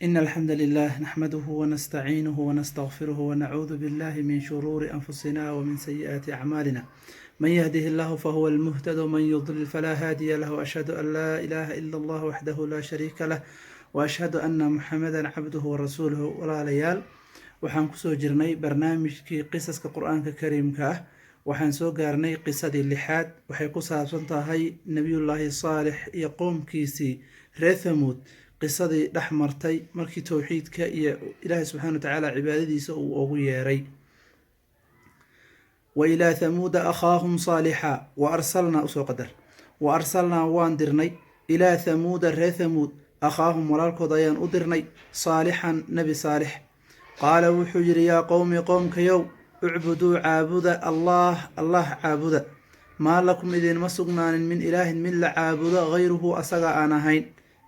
إن الحمد لله نحمده ونستعينه ونستغفره ونعوذ بالله من شرور أنفسنا ومن سيئات أعمالنا. من يهده الله فهو المهتد ومن يضلل فلا هادي له، وأشهد أن لا إله إلا الله وحده لا شريك له، وأشهد أن محمدا عبده ورسوله. walaalyaal waxaan kusoo jirnay barnaamijkii qisaska qur-aanka kariimka ah. waxaan soo gaarnay qisadii lixaad. waxay ku saabsan tahay nebiyullaahi saalix iyo qoomkiisii reer thamuud, qisadii dhex martay markii towxiidka iyo ilaahay subxaana wa tacaala cibaadadiisa uu ugu yeeray. wa ilaa thamuuda akhaahum saalixa wa arsalnaa usoo qadar wa arsalnaa waan dirnay ilaa thamuuda reer thamuud akhaahum walaalkood ayaan u dirnay saalixan nebi saalix. qaala wuxuu yidhi yaa qowmi qoomkayow ucbuduu caabuda allah caabuda, maa lakum idinma sugnaanin min ilaahin mid la caabudo hayruhu asaga aan ahayn,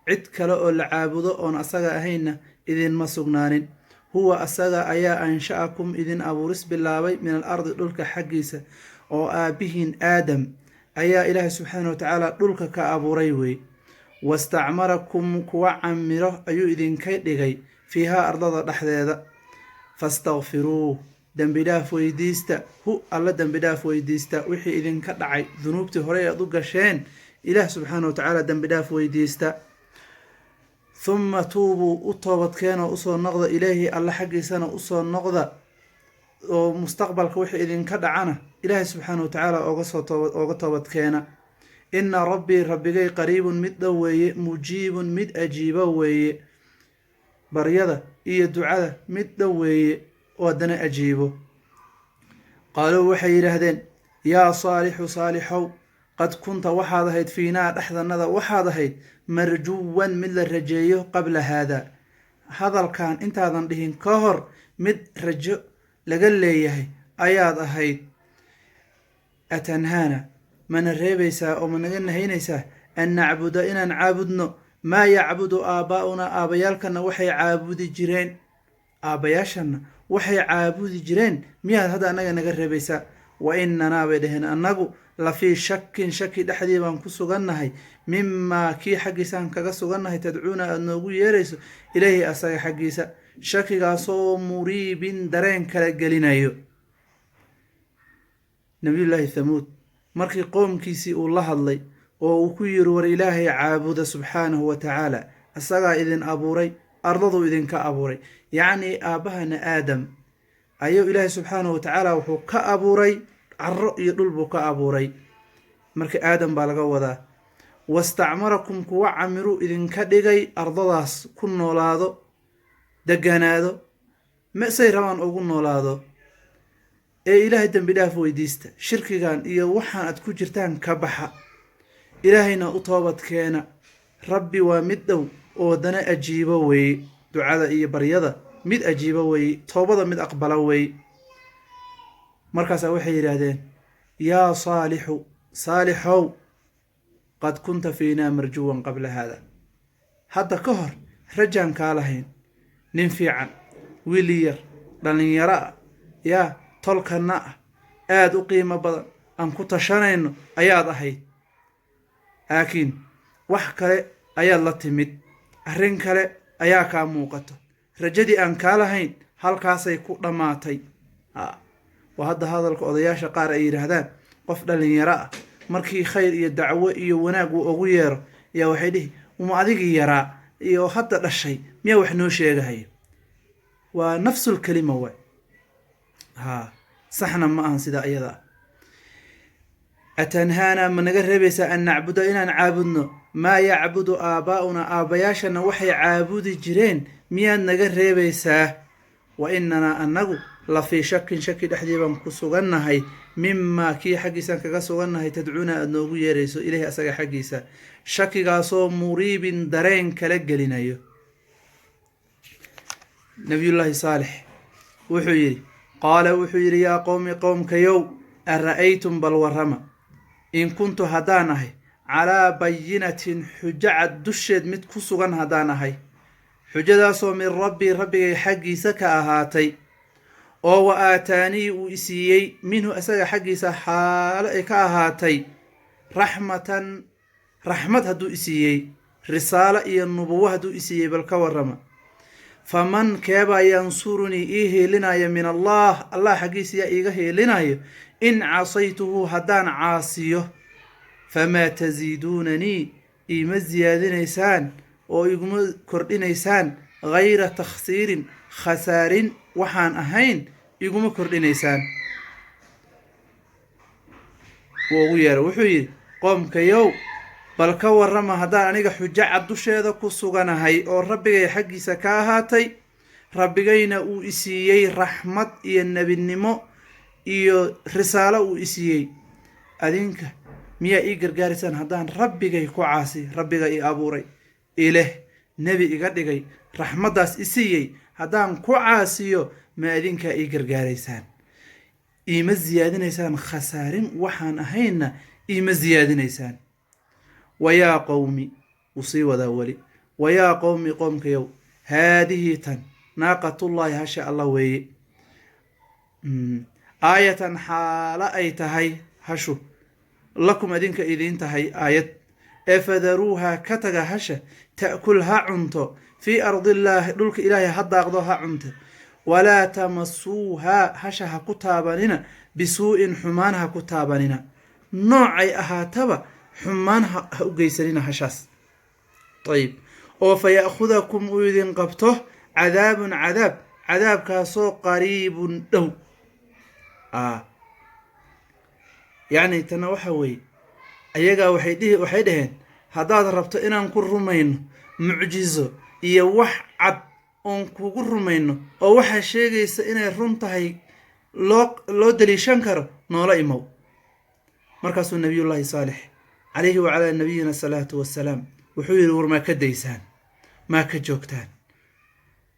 cid kale oo la caabudo oon asaga ahaynna idinma sugnaanin. huwa asaga ayaa ansha'akum idin abuuris bilaabay min al ardi dhulka xaggiisa, oo aabbihiin aadam ayaa ilaahay subxaana wa tacaala dhulka ka abuuray wey. wastacmarakum kuwa camiro ayuu idinka dhigay fiihaa ardada dhexdeeda. fastakfiruuh dembidhaaf weydiista, alla dembidhaaf weydiista wixii idinka dhacay, dunuubtii horey aad u gasheen ilaah subxaana wa tacaala dembidhaaf weydiista. humma tuubuu u toobadkeenoo usoo noqda ilaahi alla xaggiisana usoo noqda, oo mustaqbalka wixii idinka dhacana ilaahay subxaana wa tacaala ooga toobadkeena. inna rabbii rabbigay qariibun mid dhow weeye, mujiibun mid ajiibo weeye, baryada iyo ducada mid dhow weeye oo haddana ajiibo. qaaluu waxay yidhaahdeen yaa saalixu saalixow, qad kunta waxaad ahayd fiinaa dhexdanada waxaad ahayd marjuwan mid la rajeeyo qabla haada, hadalkan intaadan dhihin ka hor mid rajo laga leeyahay ayaad ahayd. atanhaana mana reebaysaa oo ma naga nahaynaysaa an nacbuda inaan caabudno maa yacbudu aabbaa'unaa aabbayaalkana waxay caabudi jireen, aabbayaashanna waxay caabudi jireen miyaad hadda annaga naga reebaysaa? wa inanaa bay dhaheen annagu la fii shakin shaki dhexdii baan ku sugannahay, mimaa kii xaggiisaan kaga sugannahay tadcuuna aada noogu yeerayso ilaahi asaga xaggiisa, shakigaasoo muriibin dareen kala gelinayo. nabiyullaahi thamuud markii qoomkiisii uu la hadlay oo uu ku yiri war ilaahay caabuda subxaanahu wa tacaala, asagaa idin abuuray, ardaduu idinka abuuray, yacnii aabbahana aadam ayuu ilaahay subxaanahu wa tacaala wuxuu ka abuuray caro iyo dhul buu ka abuuray, marka aadam baa laga wadaa. wastacmarakum kuwa camiruu idinka dhigay ardadaas ku noolaado, deganaado, masay rabaan ugu noolaado. ee ilaahay dembi dhaaf weydiista, shirkigan iyo waxaan aad ku jirtaan ka baxa, ilaahayna u toobad keena. rabbi waa mid dhow oo haddana ajiibo weeye, ducada iyo baryada mid ajiibo weeye, toobada mid aqbala weeye. markaasaa waxay yidhaahdeen yaa saalixu saalixow, qad kunta fiinaa marjuwan qabla haada, hadda ka hor rajaan kaa lahayn, nin fiican, wiili yar, dhallinyaro ah, yaa tolkanna ah, aada u qiimo badan, aan ku tashanayno ayaad ahayd. laakiin wax kale ayaad la timid, arrin kale ayaa kaa muuqato, rajadii aan kaa lahayn halkaasay ku dhammaatay. waa hadda hadalka odayaasha qaar ay yidhaahdaan qof dhallinyaro ah markii khayr iyo dacwo iyo wanaag uu ugu yeero ayaa waxay dhihi uma adigii yaraa iyo hadda dhashay miyaa wax noo sheegahayo. waa nafsul kelima waay, saxna ma ahan sidaa iyada ah. atanhaana ma naga reebaysaa an nacbuda inaan caabudno maa yacbudu aabbaa'unaa aabbayaashana waxay caabudi jireen miyaad naga reebaysaa? wa inanaa annagu la fii shakin shaki dhexdii baan ku sugannahay, mimaa kii xaggiisaan kaga sugannahay tadcuuna aada noogu yeerayso ilaahi asaga xaggiisa, shakigaasoo muriibin dareen kala gelinayo. nabiyullaahi saalix wuxuu yidhi qaala wuxuu yidhi yaa qowmi qowmkayow, ara'aytum bal warrama, in kuntu haddaan ahay calaa bayinatin xujo cad dusheed mid ku sugan haddaan ahay, xujadaasoo min rabbii rabbigay xaggiisa ka ahaatay, oo wa aataanii uu isiiyey minhu asaga xaggiisa xaalo ay ka ahaatay raxmatan raxmad hadduu isiiyey, risaalo iyo nubuwo hadduu isiiyey bal ka warrama. faman keebaa yansurunii ii heelinaya min allah xaggiisa yaa iiga heelinayo in casaytuhu haddaan caasiyo famaa tasiiduunanii iima siyaadinaysaan oo iguma kordhinaysaan gayra takhsiirin khasaarin waxaan ahayn iguma kordhinaysaan. wuu ugu yeeray wuxuu yidhi qoomkayow bal ka warrama haddaan aniga xujo cad dusheeda ku suganahay oo rabbigay xaggiisa ka ahaatay, rabbigayna uu isiiyey raxmad iyo nebinimo iyo risaalo uu isiiyey, adinka miyaa ii gargaaraysaan haddaan rabbigay ku caasi? rabbiga ii abuuray, ileh nebi iga dhigay, raxmaddaas isiiyey haddaan ku caasiyo ma adinkaa ii gargaaraysaan? iima siyaadinaysaan khasaarin waxaan ahaynna iima siyaadinaysaan. wayaa qowmi wuu sii wadaa weli, wayaa qowmi qoomkayow haadihii tan naaqatullaahi hasha alla weeye, aayatan xaalo ay tahay hashu lakum adinka idiin tahay aayad, ee fadaruuhaa ka taga hasha ta'kul ha cunto fii ardillaahi dhulka ilaahay ha daaqdo ha cunto, walaa tamasuuhaa hasha ha ku taabanina bisuu'in xumaan ha ku taabanina, noocay ahaataba xumaan ha u geysanina hashaas. ayib, oo fa ya'khudakum uu idin qabto cadaabun cadaab, cadaabkaasoo qariibun dhow. yacni tana waxa weeye ayagaa waxay dhaheen haddaad rabto inaan ku rumayno mucjizo iyo wax cad oon kugu rumayno oo waxaa sheegaysa inay run tahay loo daliishan karo noola imow. markaasuu nabiyullaahi saalix calayhi wacalaa nabiyina asalaatu wassalaam wuxuu yidhi war maa ka daysaan, maa ka joogtaan,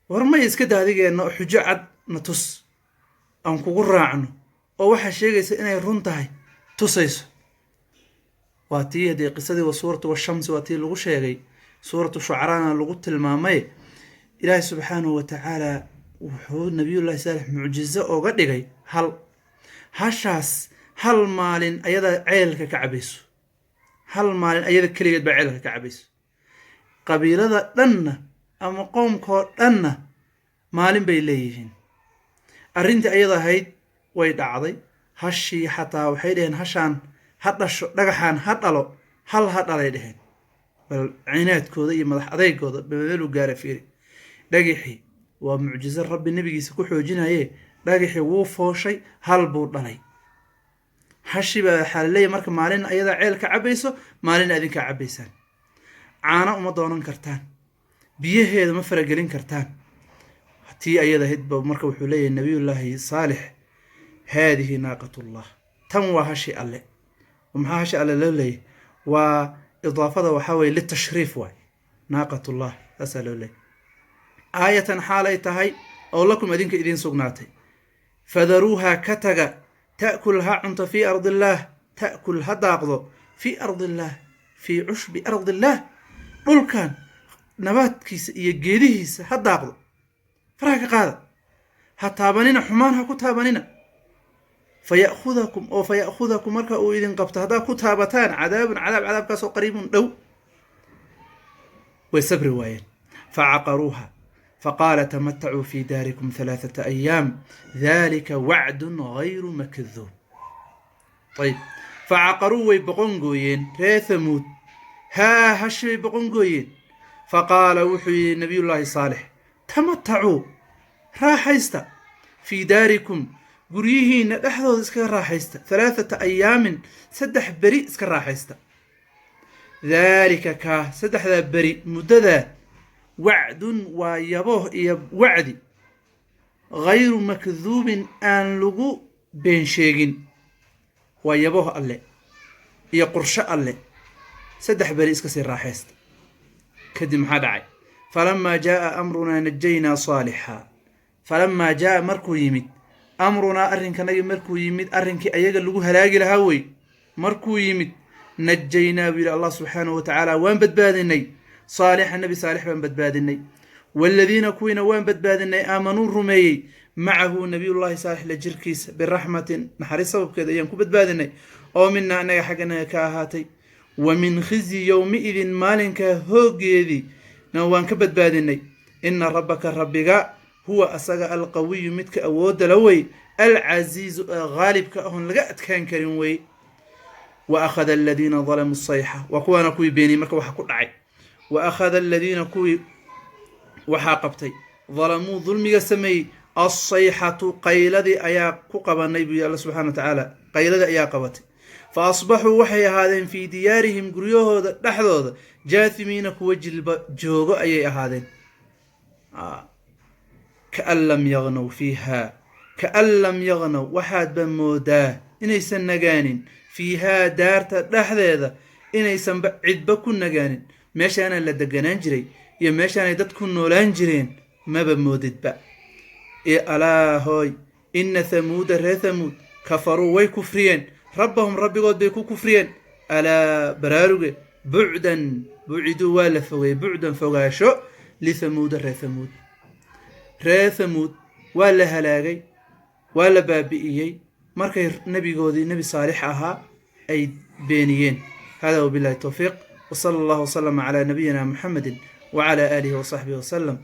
war may iska daadigeenna oo xujo cad na tus aan kugu raacno oo waxaa sheegaysa inay run tahay tusayso. waa tii haddii qisadii wa suuratu washamsi waa tii lagu sheegay, suuratu shucaraana lagu tilmaamay. ilaahi subxaanahu wa tacaala wuxuu nabiyullaahi saalix mucjizo ooga dhigay hashaas hal maalin ayada ceelka ka cabayso, hal maalin ayada keligeed baa ceelka ka cabayso. qabiilada dhanna ama qoomkoo dhanna maalin bay leeyihiin. arrintii ayada ahayd way dhacday. hashii xataa waxay dhaheen hashaan ha dhasho, dhagaxaan ha dhalo, hal ha dhalay dheheen. bal cinaadkooda iyo madax adeygooda bameelu gaara fiiri. dhagixii waa mucjizo rabbi nebigiisa ku xoojinaye, dhagixii wuu fooshay, hal buu dhalay. hashi baa waxaa laleeyahy marka maalin ayadaa ceel ka cabayso, maalin adinkaa cabaysaan. caano uma doonan kartaan, biyaheeda ma faragelin kartaan. tii ayada ahaydba marka wuxuu leeyahay nabiyullaahi saalix haadihi naaqatullah, tan waa hashi alle. maxaa hashi alle loo leeyahy? waa idaafada waxaa weye litashriif waay, naaqatullah saasaa loo leeyahy. aayatan xaalay tahay oo lakum adinka idiin sugnaatay, fadaruuhaa ka taga ta'kul ha cunto fii ardillaah, ta'kul ha daaqdo fii ardillaah, fii cushbi ardillaah, dhulkan nabaadkiisa iyo geedihiisa ha daaqdo. faraha ka qaada, ha taabanina, xumaan ha ku taabanina. faya'khudakum marka uu idin qabto haddaad ku taabataan cadaabun cadaab, cadaabkaasoo qariibun dhow. way sabri waayeen. facaqaruuha faqaala tamatacuu fii daarikum 3 ayaam dalika wacdun gayru makduub. ayib, facaqaruu way boqon gooyeen ree thamuud, hashi bay boqon gooyeen. faqaala wuxuu yidhi nabiyullaahi saalix tamatacuu raaxaysta fii daarikum guryihiinna dhexdooda iskaga raaxaysta 3 ayaamin 3 beri iska raaxaysta. daalika kaa 3daa beri muddadaa wacdun waa yabooh iyo wacdi gayru makduubin aan lagu been sheegin. waa yabooh alle iyo qorsho alle. 3 beri iska sii raaxaysta. kadib maxaa dhacay? falamaa jaaa amrunaa najaynaa saalixa. falamaa jaaa markuu yimid amrunaa arrinkanagi markuu yimid, arrinkii ayaga lagu halaagi lahaa wey markuu yimid, najaynaa buu yidhi allah subxaanahu wa tacaala waan badbaadinay saalixa, nebi saalix baan badbaadinay, waaladiina kuwiina waan badbaadinay aamanuu rumeeyey macahu nabiyullaahi saalix la jirkiisa, biraxmatin naxariis sababkeeda ayaan ku badbaadinay, oo mina annaga xagganaga ka ahaatay, wa min khizyi yowmi idin maalinkaa hooggeedii na waan ka badbaadinay, ina rabbaka rabbiga huwa asaga alqawiyu midka awoodda la wey alcasiizu ee haalibka ahon laga adkaan karin wey wa akhada aladiina dalamuu sayxa waa kuwaana kuwii beeniyey marka waxa ku dhacay wa akhada aladiina kuwii waxaa qabtay dalamuu dulmiga sameeyey alsayxatu qayladii ayaa ku qabanay buu alla subxana wa tacaala qayladii ayaa qabatay fa asbaxuu waxay ahaadeen fii diyaarihim guryahooda dhexdooda jaahimiina kuwa jilba joogo ayay ahaadeen kaan lam yagnow fiihaa kaan lam yagnow waxaadba moodaa inaysan nagaanin fiihaa daarta dhexdeeda inaysanba cidba ku nagaanin meeshaana la deganaan jiray iyo meeshaanay dad ku noolaan jireen maba moodidba alaa hooy ina thamuuda reer thamuud kafaruu way kufriyeen rabbahum rabbigood bay ku kufriyeen alaa baraaruge bucdan buciduu waa la fogay bucdan fogaasho lithamuuda reer thamuud waa la halaagay waa la baabi'iyey markay nebigoodii nebi saalix ahaa ay beeniyeen hada wabillahi towfiiq wsala allahu wasalama calaa nabiyina muxamedin wacala aalihi wasaxbihi wasalam